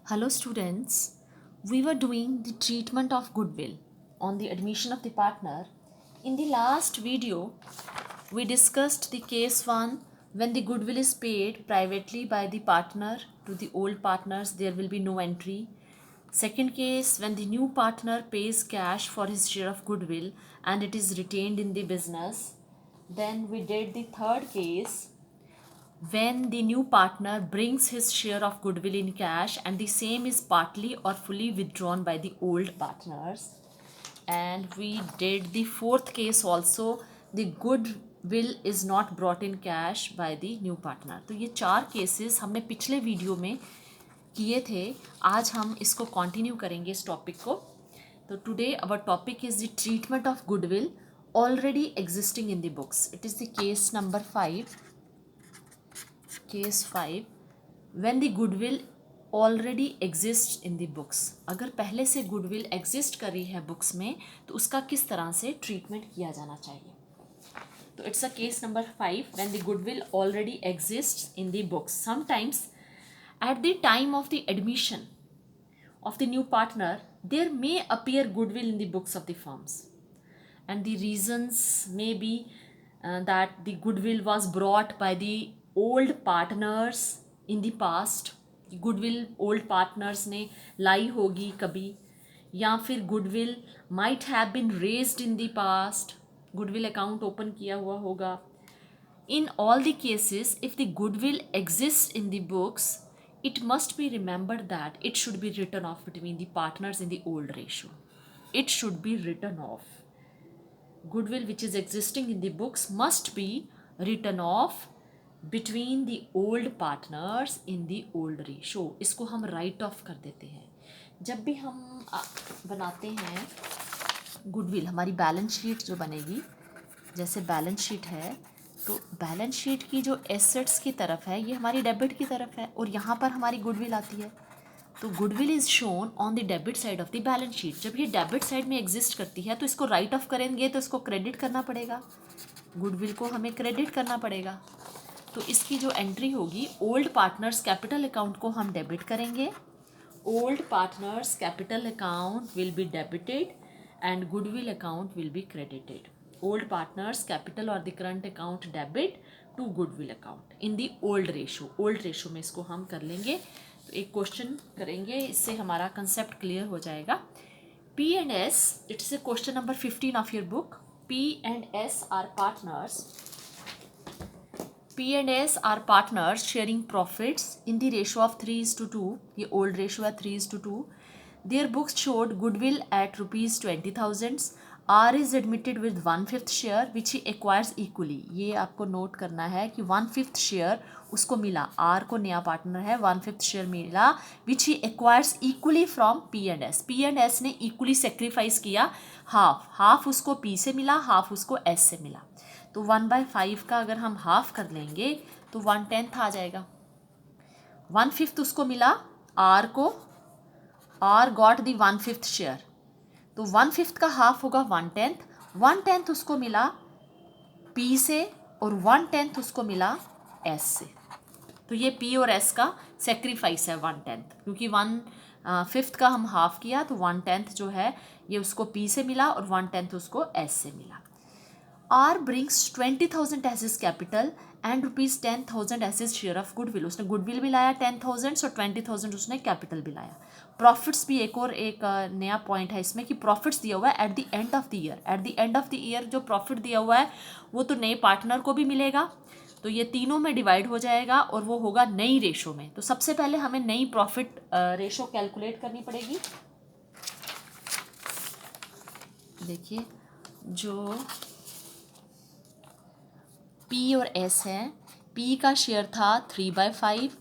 Hello students, we were doing the treatment of goodwill on the admission of the partner. In the last video, we discussed the case 1 when the goodwill is paid privately by the partner to the old partners, there will be no entry. Second case, when the new partner pays cash for his share of goodwill and it is retained in the business. Then we did the third case when the new partner brings his share of goodwill in cash and the same is partly or fully withdrawn by the old partners. And we did the fourth case also, the goodwill is not brought in cash by the new partner. तो ये चार cases हमने पिछले video में किए थे. आज हम इसको कंटिन्यू करेंगे इस टॉपिक को. तो today our topic is the treatment of goodwill already existing in the books. It is the case number 5. Case 5, when the goodwill already exists in the books. अगर पहले से goodwill exist करी है books में तो उसका किस तरह से treatment किया जाना चाहिए. तो it's a case number 5 when the goodwill already exists in the books. Sometimes at the time of the admission of the new partner there may appear goodwill in the books of the firms, and the reasons may be that the goodwill was brought by the old partners in the past. goodwill old partners ने लाई होगी कभी, या फिर goodwill might have been raised in the past, goodwill account open किया हुआ होगा. In all the cases, if the goodwill exists in the books, it must be remembered that it should be written off between the partners in the old ratio. It should be written off. Goodwill which is existing in the books must be written off between the old partners in the old ratio. इसको हम write off कर देते हैं. जब भी हम बनाते हैं गुडविल, हमारी बैलेंस शीट जो बनेगी, जैसे बैलेंस शीट है तो बैलेंस शीट की जो एसेट्स की तरफ है ये हमारी डेबिट की तरफ है और यहाँ पर हमारी गुडविल आती है. तो goodwill is shown on the debit side of the balance sheet. जब ये डेबिट साइड में एग्जिस्ट करती है तो इसको राइट ऑफ करेंगे तो इसको क्रेडिट करना पड़ेगा, गुडविल को हमें क्रेडिट करना पड़ेगा. तो इसकी जो एंट्री होगी, ओल्ड पार्टनर्स कैपिटल अकाउंट को हम डेबिट करेंगे, old partners capital account will be debited and goodwill account will be credited. Old partners capital और the current account debit to goodwill account in the old ratio. Old ratio में इसको हम कर लेंगे. तो एक क्वेश्चन करेंगे, इससे हमारा कंसेप्ट क्लियर हो जाएगा. P and S, it's a question number 15 of your book. P and S R partners. P and S are partners sharing profits in the ratio of 3:2. ये old ratio है 3:2. Their books showed goodwill at rupees 20,000. R is admitted with 1/5 share which he acquires equally. ये आपको note करना है कि 1/5 share उसको मिला, R को नया पार्टनर है, 1/5 शेयर मिला which he acquires equally from P and S. P and S ने equally sacrifice किया, हाफ उसको P से मिला, हाफ उसको S से मिला. तो 1/5 का अगर हम हाफ कर लेंगे तो 1/10 आ जाएगा. 1/5 उसको मिला R को, R गॉट दी 1/5 शेयर, तो 1/5 का हाफ होगा 1/10. 1/10 उसको मिला P से और 1/10 उसको मिला S से. तो ये P और S का सेक्रीफाइस है 1/10, क्योंकि 1/5 का हम हाफ किया तो 1/10 जो है ये उसको P से मिला और 1/10 उसको S से मिला. R brings 20,000 as his capital and rupees 10,000 as his share of goodwill. उसने goodwill भी लाया 10,000 और 20,000 उसने capital भी लाया. प्रॉफिट्स भी एक नया पॉइंट है इसमें कि प्रॉफिट्स दिया हुआ है at the end of the year. At the end of the year जो प्रॉफिट दिया हुआ है वो तो नए पार्टनर को भी मिलेगा, तो ये तीनों में डिवाइड हो जाएगा और वो होगा नई रेशो में. तो सबसे पहले हमें नई प्रॉफिट रेशो कैलकुलेट करनी पड़ेगी. देखिए, जो P और S है, P का शेयर था 3/5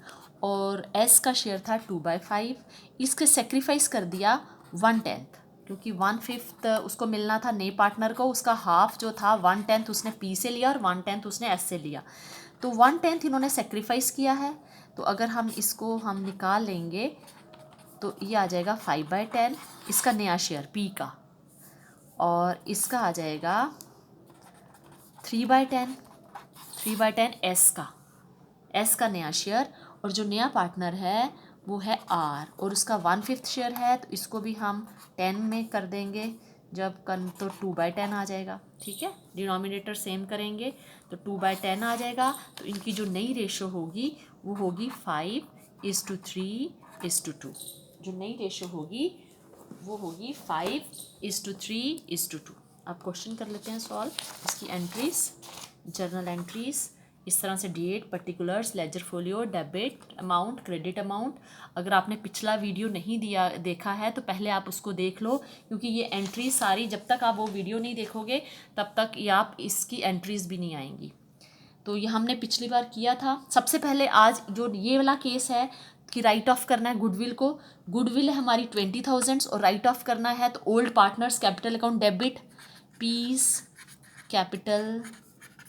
और S का शेयर था 2/5. इसके सेक्रीफाइस कर दिया 1/10, क्योंकि 1/5 उसको मिलना था नए पार्टनर को, उसका हाफ जो था 1/10 उसने P से लिया और 1/10 उसने S से लिया. तो 1/10 इन्होंने सेक्रीफाइस किया है. तो अगर हम इसको निकाल लेंगे तो ये आ जाएगा 5/10 इसका नया शेयर P का, और इसका आ जाएगा 3/10 S का नया शेयर, और जो नया पार्टनर है वो है आर, और उसका 1/5 शेयर है तो इसको भी हम 10 में कर देंगे, जब कन तो 2/10 आ जाएगा। ठीक है, डिनोमिनेटर सेम करेंगे तो 2/10 आ जाएगा। तो इनकी जो नई रेशो होगी वो होगी 5:3:2। जो नई रेशो होगी वो होगी 5:3:2। अब क्वेश्चन कर लेते हैं सॉल्व। इसकी एंट्रीज, जर्नल एंट्रीज इस तरह से: date, particulars, ledger folio, debit amount, credit amount. अगर आपने पिछला वीडियो नहीं देखा है तो पहले आप उसको देख लो, क्योंकि ये एंट्रीज सारी, जब तक आप वो वीडियो नहीं देखोगे तब तक ये आप इसकी एंट्रीज भी नहीं आएंगी। तो ये हमने पिछली बार किया था। सबसे पहले आज जो ये वाला केस है कि राइट ऑफ करना है गुडविल को। गुडविल है हमारी 20,000 और राइट ऑफ करना है, तो old partners capital account debit, P's capital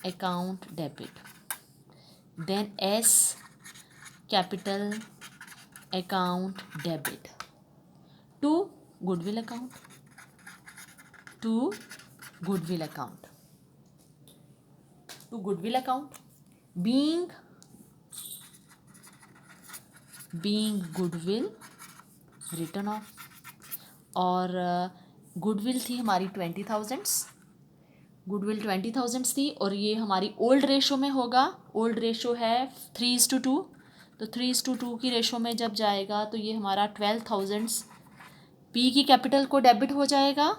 account debit, then S capital account debit to goodwill account, to goodwill account, to goodwill account, being goodwill written off। और goodwill थी हमारी 20,000, goodwill 20,000 थी, और ये हमारी ओल्ड रेशो में होगा। Old ratio है 3:2, तो 3:2 की रेशो में जब जाएगा तो ये हमारा 12,000 पी की कैपिटल को डेबिट हो जाएगा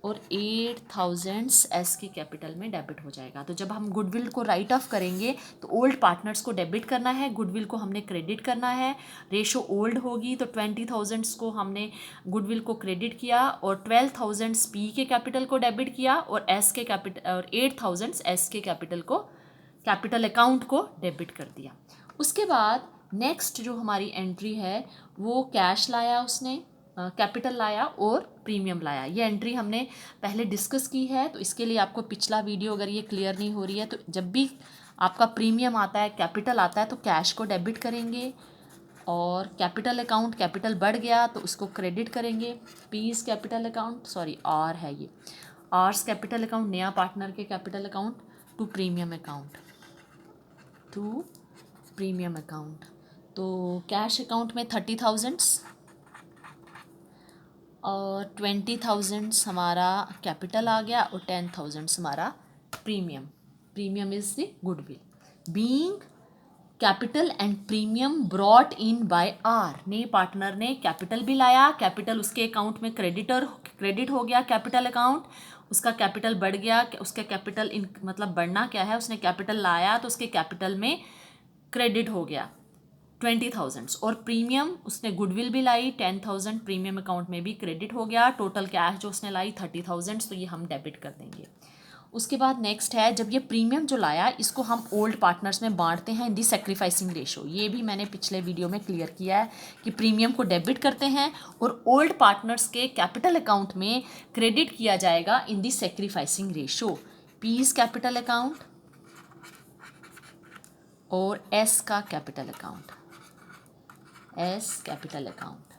और 8,000 एस की कैपिटल में डेबिट हो जाएगा। तो जब हम गुडविल को राइट ऑफ करेंगे तो ओल्ड पार्टनर्स को डेबिट करना है, गुडविल को हमने क्रेडिट करना है। रेशो ओल्ड होगी तो 20,000 को हमने गुडविल को क्रेडिट किया और 12,000 पी के कैपिटल को डेबिट किया और एस के कैपिटल और 8,000 एस के कैपिटल को, कैपिटल अकाउंट को डेबिट कर दिया। उसके बाद नेक्स्ट जो हमारी एंट्री है वो कैश लाया उसने, कैपिटल लाया और प्रीमियम लाया। ये एंट्री हमने पहले डिस्कस की है, तो इसके लिए आपको पिछला वीडियो अगर ये क्लियर नहीं हो रही है तो जब भी आपका प्रीमियम आता है, कैपिटल आता है, तो कैश को डेबिट करेंगे और कैपिटल अकाउंट, कैपिटल बढ़ गया तो उसको क्रेडिट करेंगे। P's capital account, sorry R है ये, आर्स कैपिटल अकाउंट, नया पार्टनर के capital account to premium account, to premium account. तो कैश अकाउंट में 30,000 और 20,000 हमारा कैपिटल आ गया और 10,000 हमारा premium. Premium is the goodwill. Being capital and premium brought in by R, नए पार्टनर ने कैपिटल भी लाया, कैपिटल उसके अकाउंट में क्रेडिट हो गया, कैपिटल अकाउंट, उसका कैपिटल बढ़ गया। उसका कैपिटल मतलब बढ़ना क्या है, उसने कैपिटल लाया तो उसके कैपिटल में क्रेडिट हो गया 20,000 और प्रीमियम उसने गुडविल भी लाई 10,000 प्रीमियम अकाउंट में भी क्रेडिट हो गया। टोटल कैश जो उसने लाई 30,000, तो ये हम डेबिट कर देंगे। उसके बाद नेक्स्ट है, जब ये प्रीमियम जो लाया इसको हम ओल्ड पार्टनर्स में बांटते हैं इन दी सेक्रीफाइसिंग रेशो। ये भी मैंने पिछले वीडियो में क्लियर किया है कि प्रीमियम को डेबिट करते हैं और ओल्ड पार्टनर्स के कैपिटल अकाउंट में क्रेडिट किया जाएगा in the sacrificing ratio. P's capital account और एस का capital account, S capital account,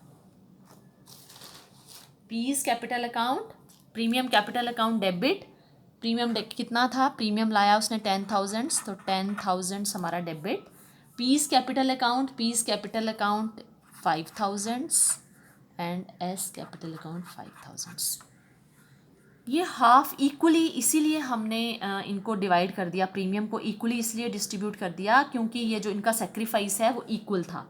P's capital account, premium capital account debit. Premium कितना था, प्रीमियम लाया उसने 10,000, तो 10,000 हमारा debit. P's capital account, P's capital account 5,000 and S capital account 5,000। ये half equally इसीलिए हमने इनको डिवाइड कर दिया, प्रीमियम को इक्वली इसलिए डिस्ट्रीब्यूट कर दिया क्योंकि ये जो इनका सेक्रीफाइस है वो इक्वल था।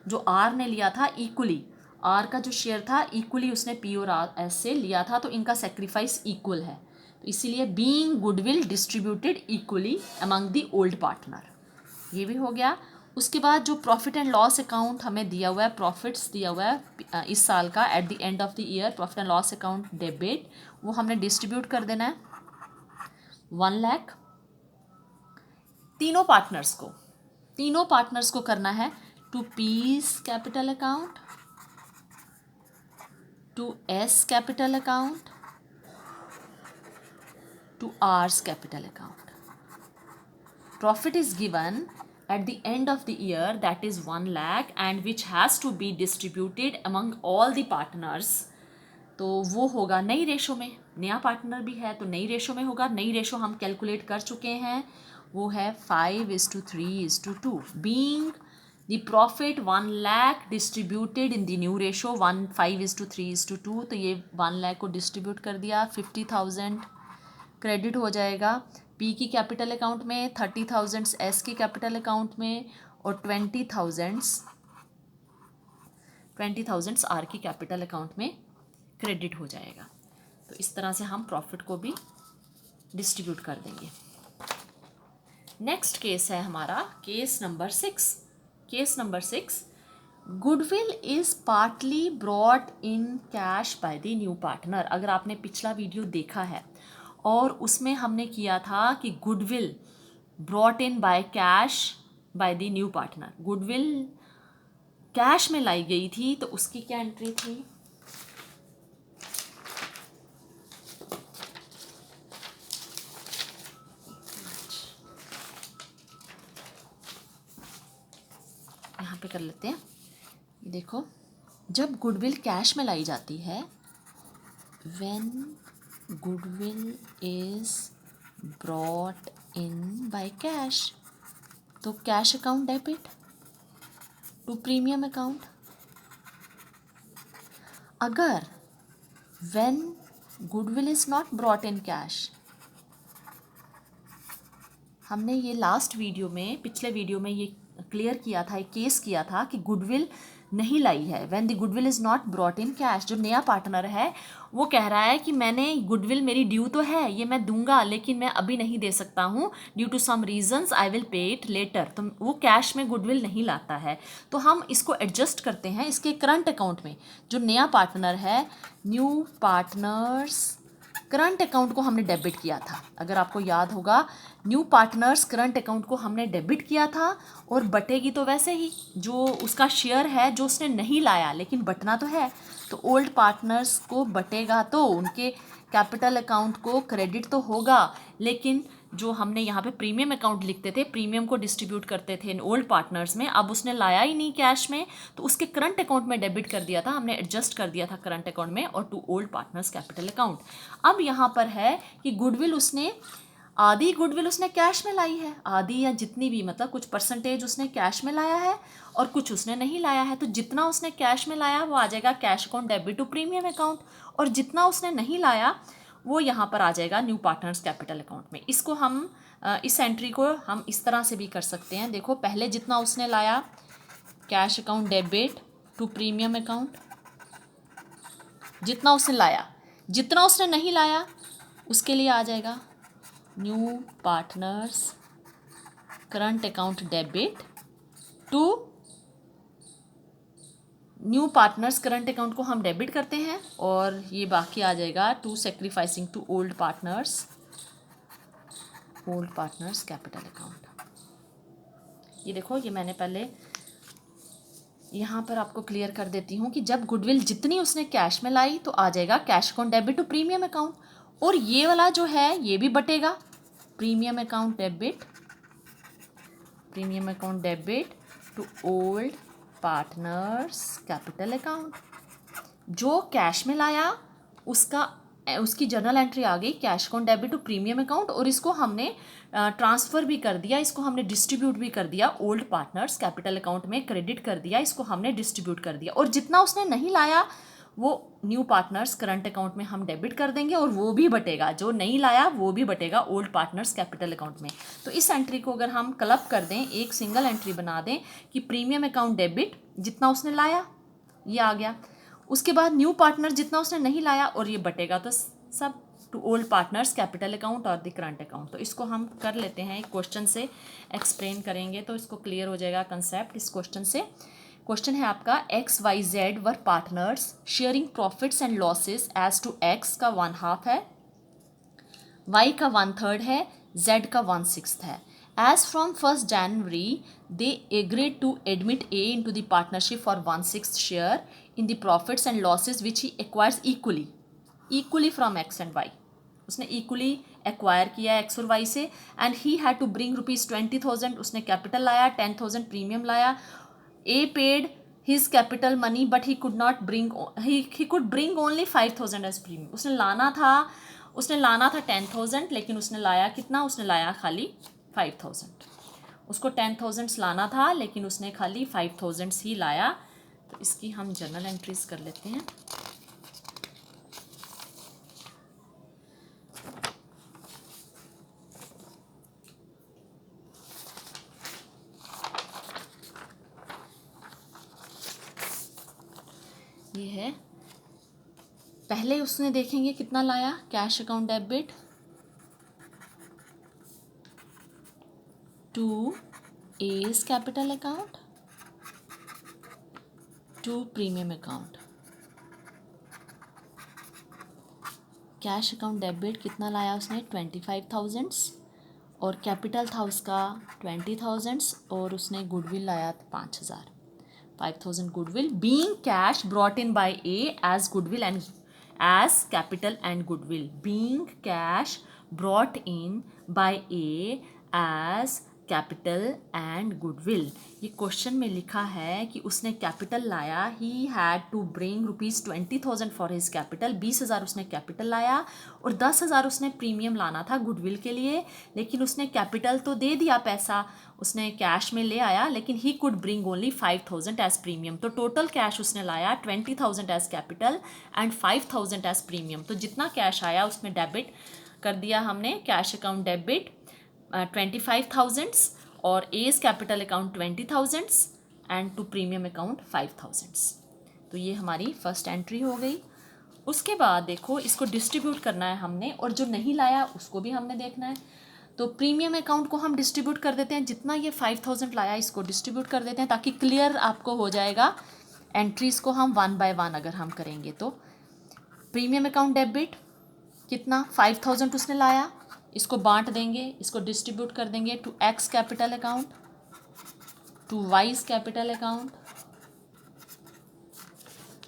जो आर ने लिया था इक्वली, आर का जो शेयर था इक्वली उसने पी और आर एस से लिया था, तो इनका सेक्रीफाइस इक्वल है। तो इसीलिए being goodwill distributed equally among the old partner, ये भी हो गया। उसके बाद जो प्रॉफिट एंड लॉस अकाउंट हमें दिया हुआ है, प्रॉफिट्स दिया हुआ है इस साल का, at the end of the year profit and loss account debit, वो हमने डिस्ट्रीब्यूट कर देना है 1 लाख तीनों पार्टनर्स को करना है to P's capital account, to S's capital account, to R's capital account. Profit is given at the end of the year, that is 1 lakh, and which has to be distributed among all the partners। तो वो होगा नई ratio में, नया partner भी है तो नई रेशो में होगा। नई रेशो हम कैलकुलेट कर चुके हैं, वो है 5:3:2। Being the profit 1 lakh distributed in the new ratio 1:5:3:2, तो ये 1 लाख को डिस्ट्रीब्यूट कर दिया, 50,000 क्रेडिट हो जाएगा पी की कैपिटल अकाउंट में, 30,000 एस की कैपिटल अकाउंट में और 20,000 आर की कैपिटल अकाउंट में क्रेडिट हो जाएगा। तो इस तरह से हम प्रॉफिट को भी डिस्ट्रीब्यूट कर देंगे। नेक्स्ट केस है हमारा case number 6। Goodwill is partly brought in cash by the new partner. अगर आपने पिछला वीडियो देखा है और उसमें हमने किया था कि goodwill brought in by cash by the new partner, goodwill cash में लाई गई थी, तो उसकी क्या एंट्री थी? यहाँ पे कर लेते हैं। देखो, जब गुडविल कैश में लाई जाती है, when goodwill is brought in by cash, तो cash account debit to premium account. अगर when goodwill is not brought in cash, हमने ये लास्ट वीडियो में, पिछले वीडियो में ये क्लियर किया था, एक केस किया था कि गुडविल नहीं लाई है, when the goodwill is not brought in cash. जो नया पार्टनर है वो कह रहा है कि मैंने गुडविल, मेरी ड्यू तो है, ये मैं दूंगा, लेकिन मैं अभी नहीं दे सकता हूँ, due to some reasons I will pay it later. तो वो कैश में गुडविल नहीं लाता है, तो हम इसको एडजस्ट करते हैं इसके करंट अकाउंट में। जो नया पार्टनर है, न्यू पार्टनर्स करंट अकाउंट को हमने डेबिट किया था। अगर आपको याद होगा, न्यू पार्टनर्स करंट अकाउंट को हमने डेबिट किया था, और बटेगी तो वैसे ही, जो उसका शेयर है जो उसने नहीं लाया लेकिन बटना तो है, तो ओल्ड पार्टनर्स को बटेगा, तो उनके कैपिटल अकाउंट को क्रेडिट तो होगा, लेकिन जो हमने यहाँ पे प्रीमियम अकाउंट लिखते थे, प्रीमियम को डिस्ट्रीब्यूट करते थे इन ओल्ड पार्टनर्स में, अब उसने लाया ही नहीं कैश में, तो उसके करंट अकाउंट में डेबिट कर दिया था, हमने एडजस्ट कर दिया था करंट अकाउंट में और to old partners capital account. अब यहाँ पर है कि गुडविल उसने, आधी गुडविल उसने कैश में लाई है, आधी या जितनी भी, मतलब कुछ परसेंटेज उसने कैश में लाया है और कुछ उसने नहीं लाया है। तो जितना उसने कैश में लाया वो आ जाएगा cash account debit to premium account, और जितना उसने नहीं लाया वो यहाँ पर आ जाएगा न्यू पार्टनर्स कैपिटल अकाउंट में। इसको हम, इस एंट्री को हम इस तरह से भी कर सकते हैं। देखो, पहले जितना उसने लाया cash account debit to premium account, जितना उसने लाया, जितना उसने नहीं लाया उसके लिए आ जाएगा new partners current account debit to, new partners current account को हम डेबिट करते हैं, और ये बाकी आ जाएगा to sacrificing to old partners capital account. ये देखो, ये मैंने पहले यहाँ पर आपको क्लियर कर देती हूँ कि जब गुडविल जितनी उसने कैश में लाई तो आ जाएगा cash account debit to premium account, और ये वाला जो है ये भी बटेगा premium account debit to old partners capital account. जो कैश में लाया उसकी जर्नल एंट्री आ गई cash account debit to premium account, और इसको हमने ट्रांसफ़र भी कर दिया, इसको हमने डिस्ट्रीब्यूट भी कर दिया ओल्ड पार्टनर्स कैपिटल अकाउंट में, क्रेडिट कर दिया, इसको हमने डिस्ट्रीब्यूट कर दिया, और जितना उसने नहीं लाया वो न्यू पार्टनर्स करंट अकाउंट में हम डेबिट कर देंगे, और वो भी बटेगा, जो नहीं लाया वो भी बटेगा ओल्ड पार्टनर्स कैपिटल अकाउंट में। तो इस एंट्री को अगर हम क्लब कर दें, एक सिंगल एंट्री बना दें कि प्रीमियम अकाउंट डेबिट जितना उसने लाया ये आ गया, उसके बाद न्यू पार्टनर जितना उसने नहीं लाया और ये बटेगा, तो सब to old partners capital account और द करंट अकाउंट। तो इसको हम कर लेते हैं, एक क्वेश्चन से एक्सप्लेन करेंगे तो इसको क्लियर हो जाएगा कंसेप्ट इस क्वेश्चन से। क्वेश्चन है आपका, XYZ were partners sharing profits and losses as to X का 1/2 है, Y का 1/3 है, Z का 1/6 है। As from 1st January, they agreed to admit A into the partnership for 1/6 share in the profits and losses which he acquires equally from X and Y. उसने equally acquire किया X और Y से, and he had to bring ₹20,000, उसने capital लाया, 10,000 premium लाया। A paid his capital money but he could not bring, he could bring only 5,000 as premium. उसने लाना था 10,000, लेकिन उसने लाया कितना, उसने लाया खाली 5,000। उसको 10,000 लाना था लेकिन उसने खाली 5,000 ही लाया। तो इसकी हम जर्नल एंट्रीज कर लेते हैं। ये है, पहले उसने देखेंगे कितना लाया, cash account debit to A's capital account to premium account. Cash account debit कितना लाया उसने, 25,000 और कैपिटल था उसका 20,000 और उसने गुडविल लाया 5,000। 5,000 goodwill being cash brought in by A as goodwill and as capital and goodwill, being cash brought in by A as capital and goodwill. ये क्वेश्चन में लिखा है कि उसने कैपिटल लाया, he had to bring ₹20,000 for his capital, 20,000 उसने capital लाया और 10,000 उसने प्रीमियम लाना था गुडविल के लिए। लेकिन उसने कैपिटल तो दे दिया, पैसा उसने कैश में ले आया, लेकिन he could bring only 5,000 as premium. तो टोटल कैश उसने लाया 20,000 as capital and 5,000 as premium. तो जितना कैश आया उसमें डेबिट कर दिया हमने, कैश अकाउंट डेबिट 25,000 और A's capital account 20,000 and to premium account 5,000। तो ये हमारी फर्स्ट एंट्री हो गई। उसके बाद देखो इसको डिस्ट्रीब्यूट करना है हमने, और जो नहीं लाया उसको भी हमने देखना है। तो प्रीमियम अकाउंट को हम डिस्ट्रीब्यूट कर देते हैं, जितना ये 5,000 लाया इसको डिस्ट्रीब्यूट कर देते हैं ताकि क्लियर आपको हो जाएगा। एंट्रीज को हम 1 by 1 अगर हम करेंगे तो प्रीमियम अकाउंट डेबिट कितना 5,000 उसने लाया, इसको बांट देंगे, इसको डिस्ट्रीब्यूट कर देंगे to X capital account, to Y's capital account,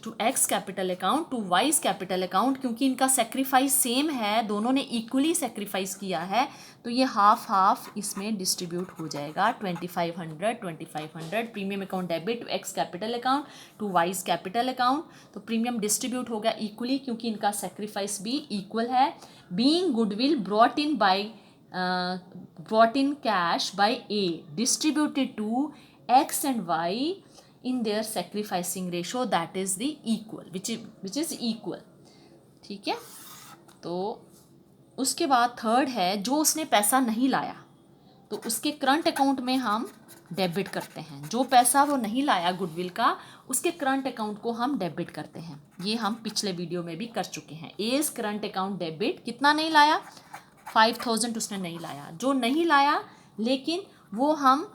to X capital account, to Y's capital account. क्योंकि इनका सेक्रीफाइस सेम है, दोनों ने इक्वली सेक्रीफाइस किया है, तो ये हाफ हाफ इसमें डिस्ट्रीब्यूट हो जाएगा। 2,500 premium account debit to X capital account to Y's capital account. तो प्रीमियम डिस्ट्रीब्यूट हो गया इक्वली क्योंकि इनका सेक्रीफाइस भी इक्वल है। Being goodwill brought in cash by A distributed to X and Y in their sacrificing ratio, that is the equal, which is equal। ठीक है, तो उसके बाद थर्ड है, जो उसने पैसा नहीं लाया तो उसके करंट अकाउंट में हम डेबिट करते हैं। जो पैसा वो नहीं लाया गुडविल का, उसके करंट अकाउंट को हम डेबिट करते हैं। ये हम पिछले वीडियो में भी कर चुके हैं। एज करंट अकाउंट डेबिट, कितना नहीं लाया, 5,000 उसने नहीं लाया। जो नहीं लाया लेकिन वो हम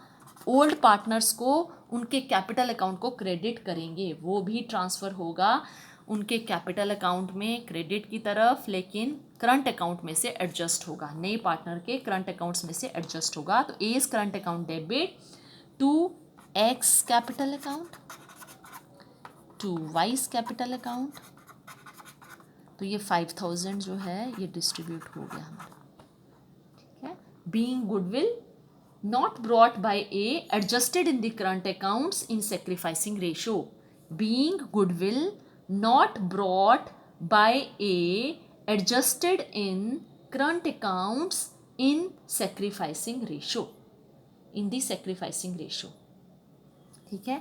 ओल्ड पार्टनर्स को उनके कैपिटल अकाउंट को क्रेडिट करेंगे, वो भी ट्रांसफ़र होगा उनके कैपिटल अकाउंट में क्रेडिट की तरफ, लेकिन करंट अकाउंट में से एडजस्ट होगा, नए पार्टनर के करंट अकाउंट्स में से एडजस्ट होगा। तो A's current account debit to X capital account to Y's capital account. तो ये 5,000 जो है ये डिस्ट्रीब्यूट हो गया हमारा। ठीक है, being goodwill not brought by A adjusted in the current accounts in sacrificing ratio, being goodwill not brought by A adjusted in current accounts in sacrificing ratio, in the sacrificing ratio। ठीक है,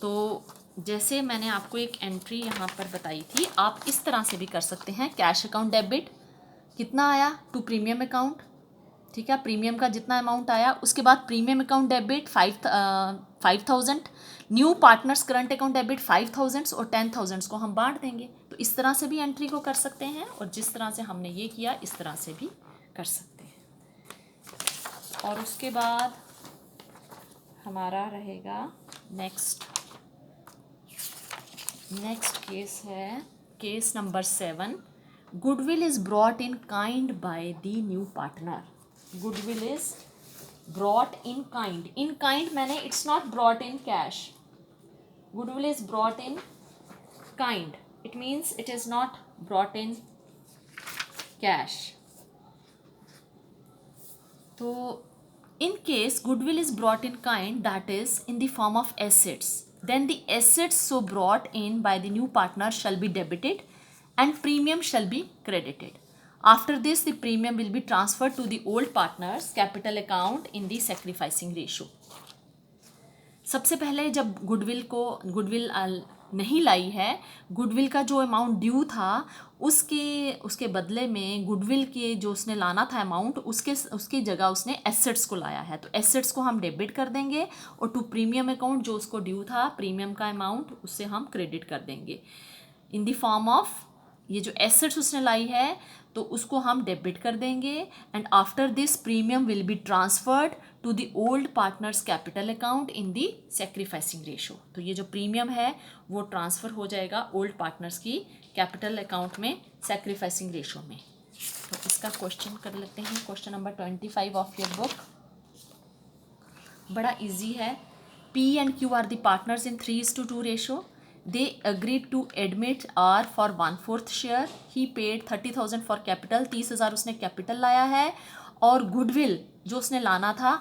तो जैसे मैंने आपको एक entry यहाँ पर बताई थी, आप इस तरह से भी कर सकते हैं। कैश अकाउंट डेबिट कितना आया टू प्रीमियम अकाउंट, ठीक है, प्रीमियम का जितना अमाउंट आया, उसके बाद premium account debit 5,000, new partners current account debit 5,000 और 10,000 को हम बांट देंगे। तो इस तरह से भी एंट्री को कर सकते हैं, और जिस तरह से हमने ये किया इस तरह से भी कर सकते हैं। और उसके बाद हमारा रहेगा नेक्स्ट केस है case number 7। Goodwill is brought in kind by the new partner. Goodwill is brought in kind. In kind मैंने it's not brought in cash. Goodwill is brought in kind. It means it is not brought in cash. तो in case goodwill is brought in kind, that is in the form of assets, then the assets so brought in by the new partner shall be debited and premium shall be credited. After this, the premium will be transferred to the old partner's capital account in the sacrificing ratio. सबसे पहले जब goodwill नहीं लाई है, goodwill का जो amount due था उसके बदले में गुडविल के जो उसने लाना था अमाउंट उसकी जगह उसने एसेट्स को लाया है, तो एसेट्स को हम डेबिट कर देंगे और टू प्रीमियम अकाउंट जो उसको ड्यू था प्रीमियम का अमाउंट उससे हम क्रेडिट कर देंगे इन द फॉर्म ऑफ ये जो एसेट्स उसने लाई है तो उसको हम डेबिट कर देंगे and after this premium will be transferred to the old partners capital account in the sacrificing ratio. तो ये जो प्रीमियम है वो ट्रांसफ़र हो जाएगा ओल्ड पार्टनर्स की कैपिटल अकाउंट में सैक्रिफाइसिंग रेशो में। तो इसका क्वेश्चन कर लेते हैं, question number 25 of your book. बड़ा इजी है। P and Q are the partners in 3:2 ratio. They agreed to admit R for 1/4 share. He paid 30,000 for capital. 30,000 उसने कैपिटल लाया है और गुडविल जो उसने लाना था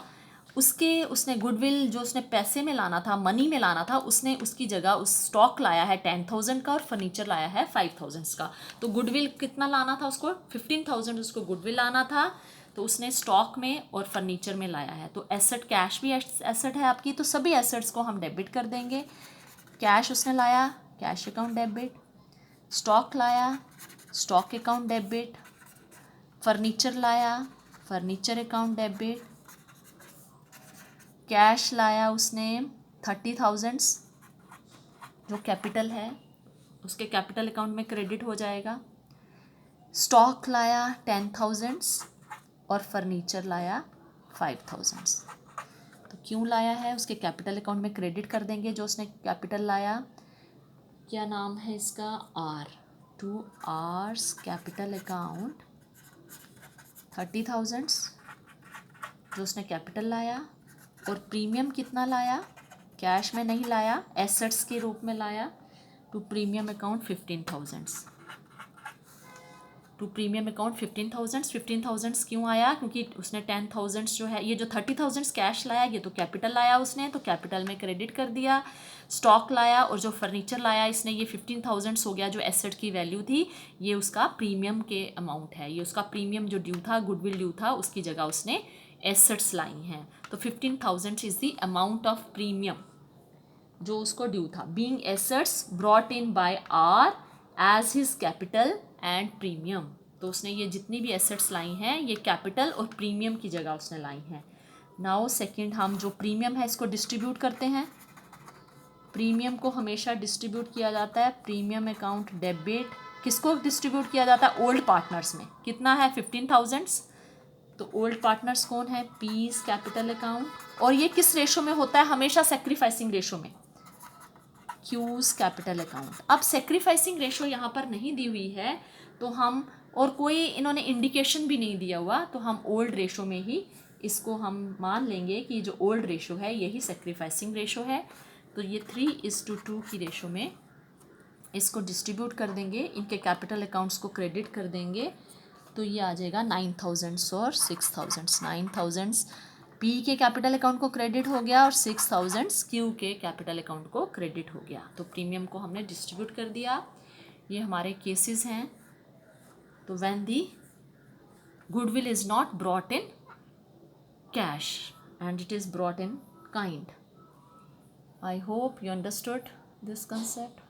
उसने गुडविल जो उसने पैसे में लाना था, मनी में लाना था, उसने उसकी जगह उस स्टॉक लाया है 10,000 का और फर्नीचर लाया है 5,000 का। तो गुडविल कितना लाना था उसको? 15,000 उसको गुडविल लाना था, तो उसने स्टॉक में और फर्नीचर में लाया है। तो एसेट, कैश भी एसेट है आपकी, तो सभी एसेट्स को हम डेबिट कर देंगे। कैश उसने लाया, कैश अकाउंट डेबिट, स्टॉक लाया, स्टॉक अकाउंट डेबिट, फर्नीचर लाया, फर्नीचर अकाउंट डेबिट, कैश लाया उसने 30,000 जो कैपिटल है उसके कैपिटल अकाउंट में क्रेडिट हो जाएगा, स्टॉक लाया 10,000 और फर्नीचर लाया 5,000। तो क्यों लाया है? उसके कैपिटल अकाउंट में क्रेडिट कर देंगे जो उसने कैपिटल लाया। क्या नाम है इसका? R, to R's capital account 30,000 जो उसने कैपिटल लाया और प्रीमियम कितना लाया? कैश में नहीं लाया, एसेट्स के रूप में लाया, to premium account 15,000। To premium account 15,000 क्यों आया? क्योंकि उसने 10,000 जो है, ये जो 30,000 कैश लाया ये तो कैपिटल लाया उसने, तो कैपिटल में क्रेडिट कर दिया। स्टॉक लाया और जो फर्नीचर लाया इसने, ये 15,000 हो गया जो एसेट की वैल्यू थी, ये उसका प्रीमियम के अमाउंट है, ये उसका प्रीमियम जो ड्यू था, गुडविल ड्यू था, उसकी जगह उसने एसेट्स लाई हैं। तो 15,000 is the amount of premium जो उसको ड्यू था, being assets brought in by R as his capital and premium. तो उसने ये जितनी भी एसेट्स लाई हैं ये कैपिटल और प्रीमियम की जगह उसने लाई हैं। नाउ सेकंड, हम जो प्रीमियम है इसको डिस्ट्रीब्यूट करते हैं। प्रीमियम को हमेशा डिस्ट्रीब्यूट किया जाता है, प्रीमियम अकाउंट डेबिट किसको डिस्ट्रीब्यूट किया जाता है? ओल्ड पार्टनर्स में। कितना है? 15,000। तो ओल्ड पार्टनर्स कौन है? Piece capital account. और ये किस रेशो में होता है? हमेशा सैक्रिफाइसिंग रेशो में, क्यूज कैपिटल अकाउंट। अब सैक्रिफाइसिंग रेशो यहाँ पर नहीं दी हुई है तो हम, और कोई इन्होंने इंडिकेशन भी नहीं दिया हुआ, तो हम ओल्ड रेशो में ही इसको हम मान लेंगे कि जो ओल्ड रेशो है यही सैक्रिफाइसिंग रेशो है। तो ये 3:2 की रेशो में इसको डिस्ट्रीब्यूट कर देंगे, इनके कैपिटल अकाउंट्स को क्रेडिट कर देंगे, तो ये आ जाएगा 9,000 और 6,000। 9,000 पी के कैपिटल अकाउंट को क्रेडिट हो गया और 6,000 क्यू के कैपिटल अकाउंट को क्रेडिट हो गया। तो प्रीमियम को हमने डिस्ट्रीब्यूट कर दिया। ये हमारे केसेस हैं। तो when the goodwill is not brought in cash and it is brought in kind. I hope you understood this concept.